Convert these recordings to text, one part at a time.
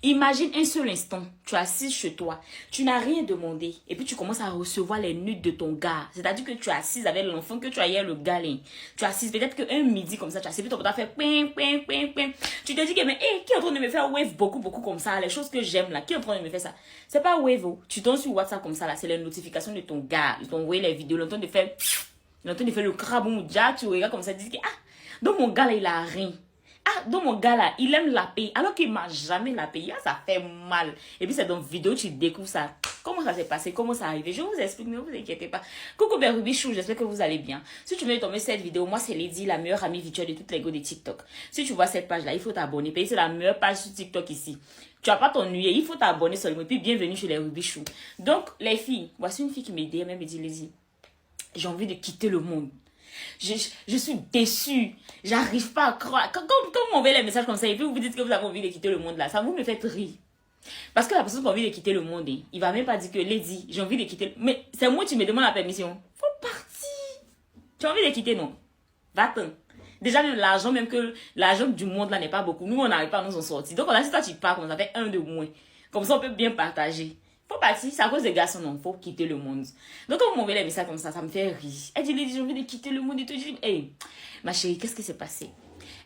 Imagine un seul instant, tu es assise chez toi, tu n'as rien demandé, et puis tu commences à recevoir les nudes de ton gars. C'est-à-dire que tu es assise avec l'enfant que tu as hier, le gars là. Tu es assise, peut-être qu'un midi comme ça, tu as assise, puis ton pote a fait ping, ping, ping, ping. Tu te dis que, mais qui est en train de me faire wave beaucoup comme ça, les choses que j'aime là, qui est en train de me faire ça? C'est pas wave, oh. Tu tombes sur WhatsApp comme ça là, c'est les notifications de ton gars. Ils t'ont envoyé les vidéos, ils sont en train de faire le crabe, tu regardes comme ça, tu dis que, ah, donc mon gars là, il a rien. Ah, donc mon gars là, il aime la paix, alors qu'il m'a jamais la paix. Ah, ça fait mal. Et puis c'est dans vidéo, tu découvres ça. Comment ça s'est passé, comment ça arrivé. Je vous explique, ne vous inquiétez pas. Coucou Rubichou, j'espère que vous allez bien. Si tu veux tomber cette vidéo, moi c'est Lady, la meilleure amie virtuelle de toutes les go de TikTok. Si tu vois cette page là, il faut t'abonner. C'est la meilleure page sur TikTok ici. Tu vas pas t'ennuyer, il faut t'abonner seulement. Et puis bienvenue chez les Rubichou. Donc les filles, voici une fille qui m'aide, elle me dit Lady, j'ai envie de quitter le monde. Je suis déçue. J'arrive pas à croire. Quand on m'envoie les messages comme ça, et puis vous dites que vous avez envie de quitter le monde là, ça vous me fait rire. Parce que la personne qui a envie de quitter le monde, il va même pas dire que Lady, j'ai envie de quitter. Mais c'est moi qui me demande la permission. Faut partir. Tu as envie de quitter, non? Va-t'en. Déjà, même l'argent du monde là n'est pas beaucoup. Nous, on n'arrive pas à nous en sortir. Donc, on a si toi tu pars, comme ça fait un de moins. Comme ça, on peut bien partager. Faut partir, c'est à cause des garçons, non, faut quitter le monde. Donc quand vous m'envoyez les messages comme ça me fait rire. Elle dit, j'ai envie de quitter le monde et tout. Je dis, hey, ma chérie, qu'est-ce qui s'est passé?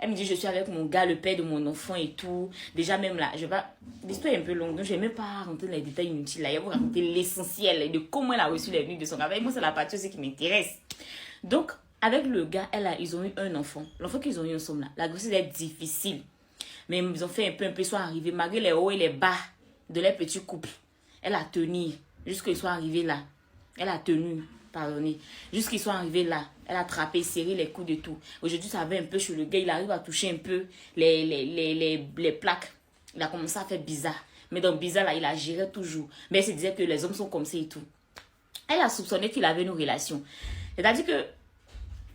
Elle me dit, je suis avec mon gars, le père de mon enfant et tout. Déjà même là, l'histoire est un peu longue, donc je vais même pas rentrer dans les détails inutiles là. Je vais vous raconter l'essentiel de comment elle a reçu les nuits de son gars. Moi, c'est la partie aussi qui m'intéresse. Donc, avec le gars, ils ont eu un enfant. L'enfant qu'ils ont eu ensemble là, la grossesse est difficile. Mais ils ont fait un peu, ils sont arrivés, malgré les hauts et les bas de leur petit couple. Elle a tenu jusqu'ils soient arrivés là. Elle a tenu, pardonnez, jusqu'ils soient arrivés là. Elle a attrapé, serré les coudes et tout. Aujourd'hui, ça va un peu chez le gars. Il arrive à toucher un peu les plaques. Il a commencé à faire bizarre. Mais dans bizarre, là, il a géré toujours. Mais elle se disait que les hommes sont comme ça et tout. Elle a soupçonné qu'il avait une relation. C'est-à-dire que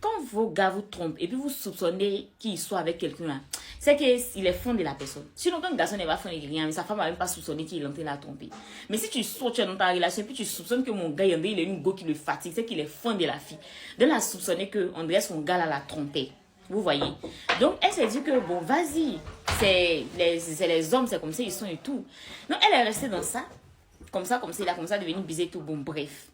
quand vos gars vous trompent et puis vous soupçonnez qu'il soit avec quelqu'un là, c'est qu'il est fond de la personne. Sinon, quand un garçon n'est pas fond de rien, mais sa femme n'a même pas soupçonné qu'il est en train de la tromper. Mais si tu sautes dans ta relation et puis tu soupçonnes que mon gars, il a une go qui le fatigue, c'est qu'il est fond de la fille. Donc, elle a soupçonné que André, son gars là, l'a trompé. Vous voyez? Donc, elle s'est dit que bon, vas-y, c'est les hommes, c'est comme ça, ils sont et tout. Donc, elle est restée dans ça. Comme ça, il a commencé à devenir bizarre et tout. Bon, bref.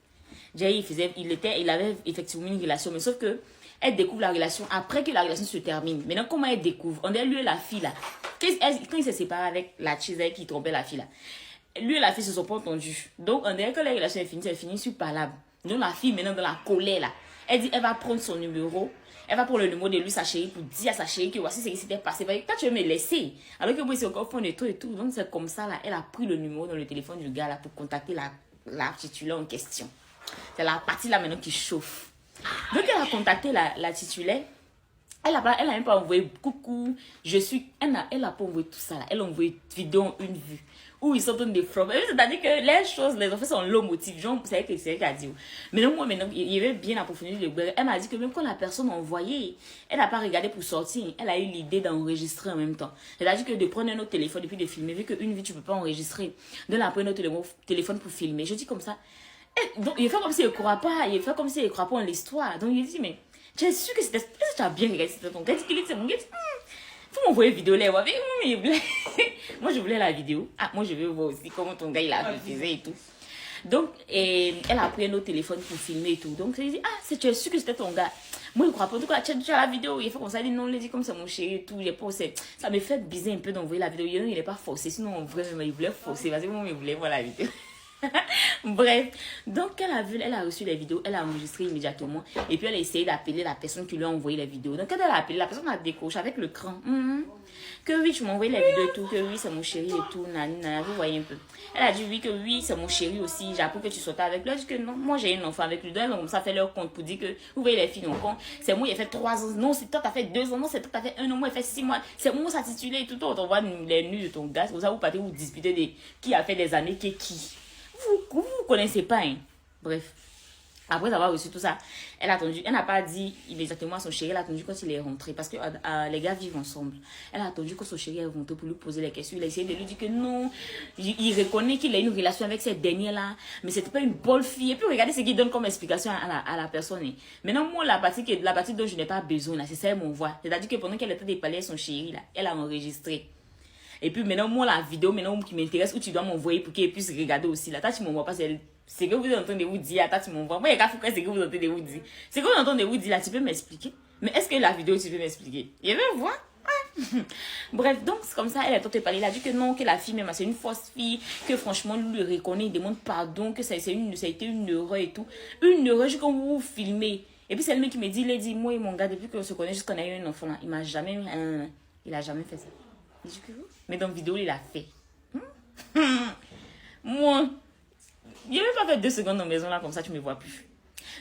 Jay, il avait effectivement une relation, mais sauf que elle découvre la relation après que la relation se termine. Maintenant, comment elle découvre? On est lui et la fille là. Quand il s'est séparé avec la chiselle qui trompait la fille là, lui et la fille se sont pas entendus. Donc, on dirait que la relation est finie, c'est fini sur palabre. Donc, la fille, maintenant, dans la colère là, elle dit, elle va prendre son numéro. Elle va prendre le numéro de lui, sa chérie, pour dire à sa chérie que voici ce qui s'était passé. Toi, tu veux me laisser. Alors que moi, c'est encore fond de tout et tout. Donc, c'est comme ça là, elle a pris le numéro dans le téléphone du gars là pour contacter la titulaire en question. C'est la partie là maintenant qui chauffe. Donc elle a contacté la titulaire. Elle a même pas envoyé coucou. Elle a pas envoyé tout ça là. Elle a envoyé vidéo une vue. Où ils sont en train de frapper. C'est-à-dire que les choses, les enfants sont low motifs. Genre, c'est elle qui a dit. Mais non, moi maintenant, il y avait bien approfondi le blog. Elle m'a dit que même quand la personne a envoyé, elle n'a pas regardé pour sortir. Elle a eu l'idée d'enregistrer en même temps. C'est-à-dire que de prendre un autre téléphone et puis de filmer. Vu qu'une vie, tu peux pas enregistrer. Donc, elle a pris un autre téléphone pour filmer. Je dis comme ça. Donc, il fait comme s'il ne croit pas. Il fait comme s'il ne croit pas en l'histoire. Donc, il dit, mais tu es sûr que c'était... Est-ce que tu as bien regardé? C'était ton gars. C'est mon gars. Faut m'envoyer vidéo là. Moi, je voulais la vidéo. Ah, moi, je veux voir aussi comment ton gars, il a refusé et tout. Donc, elle a pris un autre téléphone pour filmer et tout. Donc, il dit, ah, tu es sûr que c'était ton gars? Moi, il ne croit pas. En tout cas, tu as la vidéo. Il fait comme ça. Il dit, non, il dit comme c'est mon chéri et tout. Ça me fait bizarre un peu d'envoyer la vidéo. Il n'est pas forcé. Sinon, en vrai, il voulait forcer. Parce que moi, il voulait voir la vidéo. Bref, donc elle a reçu les vidéos, elle a enregistré immédiatement et puis elle a essayé d'appeler la personne qui lui a envoyé les vidéos. Donc quand elle a appelé, la personne a décroché avec le cran. Que oui, tu m'as envoyé les vidéos et tout, que oui, c'est mon chéri et tout, nanana, vous voyez un peu. Elle a dit oui, que oui, c'est mon chéri aussi, j'ai appris que tu sortais avec lui. Elle a dit que non, moi j'ai un enfant avec lui. Donc ça fait leur compte pour dire que vous voyez les filles, donc c'est moi, il a fait 3 ans, non, c'est toi, t'as fait 2 ans, non, c'est toi, t'as fait 1 an, moi, il fait 6 mois, c'est moi, ça titulé et tout, on t'envoie les nuits de ton gars, c'est pour ça vous partez vous disputer de qui a fait des années, qui est qui. Vous connaissez pas, hein. Bref. Après avoir reçu tout ça, elle a attendu. Elle n'a pas dit immédiatement à son chéri. Elle a attendu quand il est rentré. Parce que les gars vivent ensemble. Elle a attendu quand son chéri est rentré pour lui poser les questions. Il a essayé de lui dire que non. Il reconnaît qu'il a une relation avec cette dernière-là. Mais c'était pas une bonne fille. Et puis regardez ce qu'il donne comme explication à la personne. Hein. Maintenant, moi, la partie dont je n'ai pas besoin, là, c'est celle mon voix. C'est-à-dire que pendant qu'elle était de parler à son chéri, là, elle a enregistré. Et puis maintenant, moi, la vidéo maintenant qui m'intéresse, où tu dois m'envoyer pour qu'elle puisse regarder aussi. Là, toi, tu m'envoies pas, c'est que vous êtes en train de vous dire. Toi, tu m'envoies. Moi, il y a qu'à faire c'est que vous êtes en train de vous dire. C'est que vous êtes en train de vous dire là, tu peux m'expliquer. Mais est-ce que la vidéo, tu peux m'expliquer? Je veux voir. Bref, donc c'est comme ça, elle est en train de parler. Elle a dit que non, que la fille même, c'est une fausse fille, que franchement, lui le reconnaît, il demande pardon, que ça a été une erreur et tout. Une erreur, juste quand vous vous filmez. Et puis c'est le mec qui me dit, il dit, moi et mon gars, depuis qu'on se connaît, jusqu'on a eu un enfant là, il m'a jamais, il a jamais fait ça. Je dis que vous, mais dans la vidéo, il a fait. Moi, il n'a même pas fait 2 secondes dans la maison là, comme ça, tu me vois plus.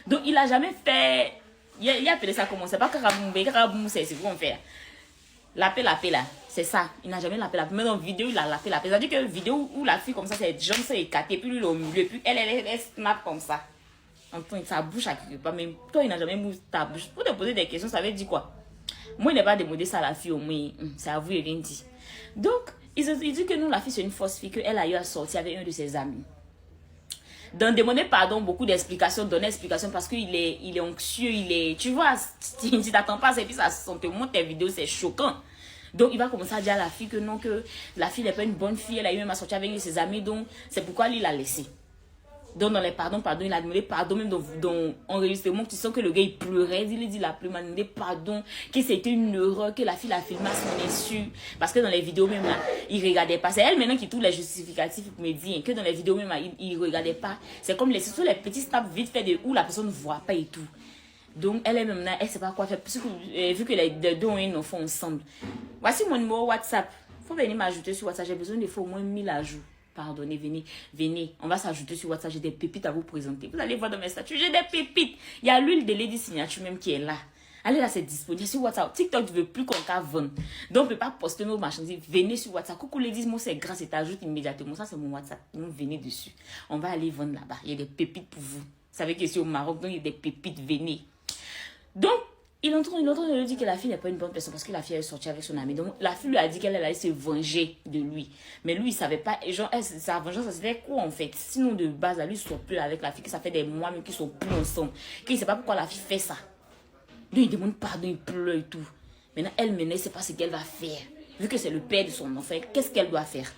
Donc il a jamais fait, il a appelé ça comment, c'est pas Karaboum, c'est quoi on fait. Lapé là, c'est ça. Il n'a jamais lapé. Mais dans la vidéo, il a lapé. C'est-à-dire que la vidéo où la fille comme ça, c'est jambes sont écartées, puis lui, il est au milieu, puis elle snap comme ça. Enfin, sa bouche à quelque part. Mais toi, il n'a jamais bougé ta bouche. Pour te poser des questions, ça veut dire quoi? Moi, il n'est pas demandé ça à la fille, au moins. C'est à vous, il vient dit. Donc, il dit que non, la fille, c'est une fausse fille, qu'elle a eu à sortir avec un de ses amis. Donc, demander pardon, beaucoup d'explications, donner explications parce qu'il est anxieux, tu vois, tu t'attends pas, et puis ça te montre tes vidéos, c'est choquant. Donc, il va commencer à dire à la fille que non, que la fille n'est pas une bonne fille, elle a eu même à sortir avec ses amis, donc c'est pourquoi lui l'a laissé. Donc, dans les pardons, il a demandé pardon, même dans enregistrement, tu sens que le gars, il pleurait, il a pleuré, il a demandé pardon, que c'était une erreur, que la fille l'a filmé à son insu. Parce que dans les vidéos même, là, il regardait pas. C'est elle maintenant qui trouve les justificatifs pour me dire que dans les vidéos même, là, il regardait pas. C'est comme surtout les petits snaps vite fait de où la personne ne voit pas et tout. Donc, elle est même là, elle sait pas quoi faire. Parce que, vu que les deux ont un enfant ensemble. Voici mon numéro WhatsApp. Faut venir m'ajouter sur WhatsApp. J'ai besoin de faire au moins 1000 ajouts. Pardonnez, venez. On va s'ajouter sur WhatsApp. J'ai des pépites à vous présenter. Vous allez voir dans mes statuts. J'ai des pépites. Il y a l'huile de Lady Signature même qui est là. Allez là, c'est disponible sur WhatsApp. TikTok, tu veux plus qu'on t'a vendre. Donc, on ne peut pas poster nos marchandises. Venez sur WhatsApp. Coucou Lady, moi c'est grâce et t'ajoutes immédiatement. Ça, c'est mon WhatsApp. Donc, venez dessus. On va aller vendre là-bas. Il y a des pépites pour vous. Vous savez que c'est au Maroc, donc il y a des pépites. Venez. Donc, il est en train de lui dire que la fille n'est pas une bonne personne parce que la fille est sortie avec son ami. Donc, la fille lui a dit qu'elle allait se venger de lui. Mais lui, il ne savait pas. Et genre, sa vengeance, c'était quoi en fait? Sinon, de base, lui, il ne sort plus avec la fille, que ça fait des mois même qu'ils ne sont plus ensemble. Qu'il ne sait pas pourquoi la fille fait ça. Donc, il demande pardon, il pleure et tout. Maintenant, elle, ne sait pas ce qu'elle va faire. Vu que c'est le père de son enfant, qu'est-ce qu'elle doit faire?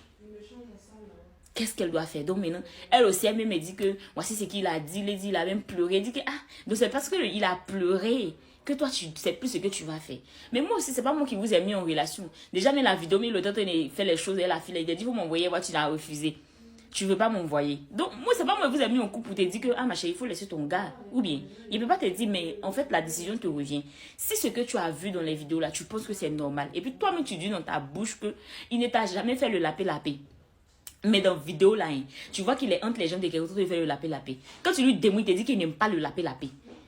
Qu'est-ce qu'elle doit faire? Donc maintenant, elle aussi, elle me dit que voici ce qu'il a dit. Il a même pleuré. Il dit que, donc c'est parce qu'il a pleuré que toi, tu ne sais plus ce que tu vas faire. Mais moi aussi, c'est pas moi qui vous ai mis en relation. Déjà, mais la vidéo, mais le temps, il fait les choses, elle a fait, il a dit, vous m'envoyer, moi, tu l'as refusé. Tu veux pas m'envoyer. Donc, moi, c'est pas moi qui vous ai mis en couple pour te dire que, ma chérie, il faut laisser ton gars. Ou bien, il peut pas te dire, mais en fait, la décision te revient. Si ce que tu as vu dans les vidéos là, tu penses que c'est normal. Et puis, toi-même, tu dis dans ta bouche que il ne t'a jamais fait le lapé. Mais dans la vidéo là, tu vois qu'il est entre les jambes de quelqu'un qui fait le lapé. Quand tu lui démouilles, il te dit qu'il n'aime pas le lapé.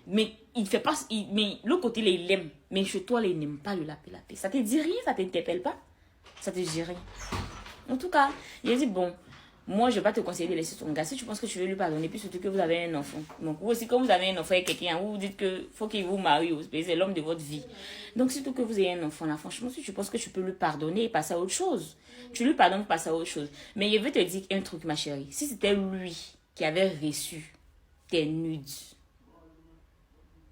Mais il fait pas, mais l'autre côté, là, il l'aime. Mais chez toi, là, il n'aime pas le lapé. Ça te dit rien, ça t'interpelle pas? Ça te dit rien. En tout cas, il a dit, bon, moi, je vais pas te conseiller de laisser ton gars. Si tu penses que tu veux lui pardonner, puis surtout que vous avez un enfant. Donc, vous aussi, quand vous avez un enfant avec quelqu'un, vous dites que faut qu'il vous marie, c'est l'homme de votre vie. Donc, surtout que vous ayez un enfant là, franchement, si tu penses que tu peux lui pardonner et passer à autre chose, tu lui pardonnes pour passer à autre chose. Mais je veux te dire un truc, ma chérie. Si c'était lui qui avait reçu tes nudes,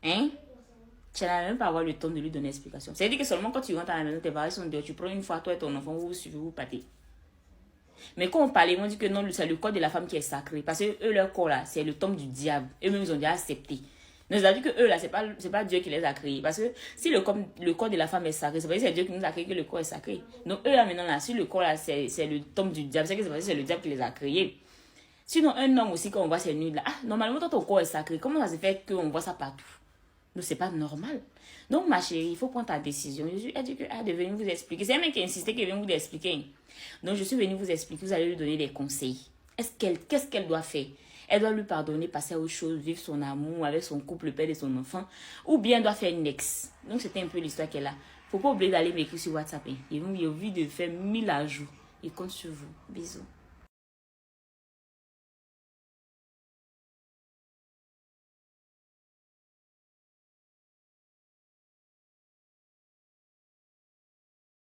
tu n'allais même pas avoir le temps de lui donner explication. C'est-à-dire que seulement quand tu rentres à la maison, tes parents sont dehors, tu prends une fois toi et ton enfant, vous suivez, vous partez. Mais quand on parlait, on dit que non, c'est le corps de la femme qui est sacré. Parce que eux, leur corps là, c'est le temple du diable. Eux-mêmes, ils ont déjà accepté. Donc, c'est-à-dire que eux là, c'est pas Dieu qui les a créés. Parce que si le corps de la femme est sacré, c'est pas que c'est Dieu qui nous a créé que le corps est sacré. Donc, eux là, maintenant là, si le corps là, c'est le temple du diable, c'est que c'est le diable qui les a créés. Sinon, un homme aussi, quand on voit ces nudes là, normalement, ton corps est sacré. Comment ça se fait qu'on voit ça partout? Donc, c'est pas normal. Donc, ma chérie, il faut prendre ta décision. Je suis dit que de venir vous expliquer. C'est un mec qui insistait qu'il vient vous expliquer. Donc, je suis venue vous expliquer. Vous allez lui donner des conseils. Qu'est-ce qu'elle doit faire? Elle doit lui pardonner, passer à autre chose, vivre son amour avec son couple, le père de son enfant. Ou bien elle doit faire une ex. Donc, c'était un peu l'histoire qu'elle a. Faut pas oublier d'aller m'écrire sur WhatsApp. Ils ont envie de faire 1000 ajouts. Ils comptent sur vous. Bisous.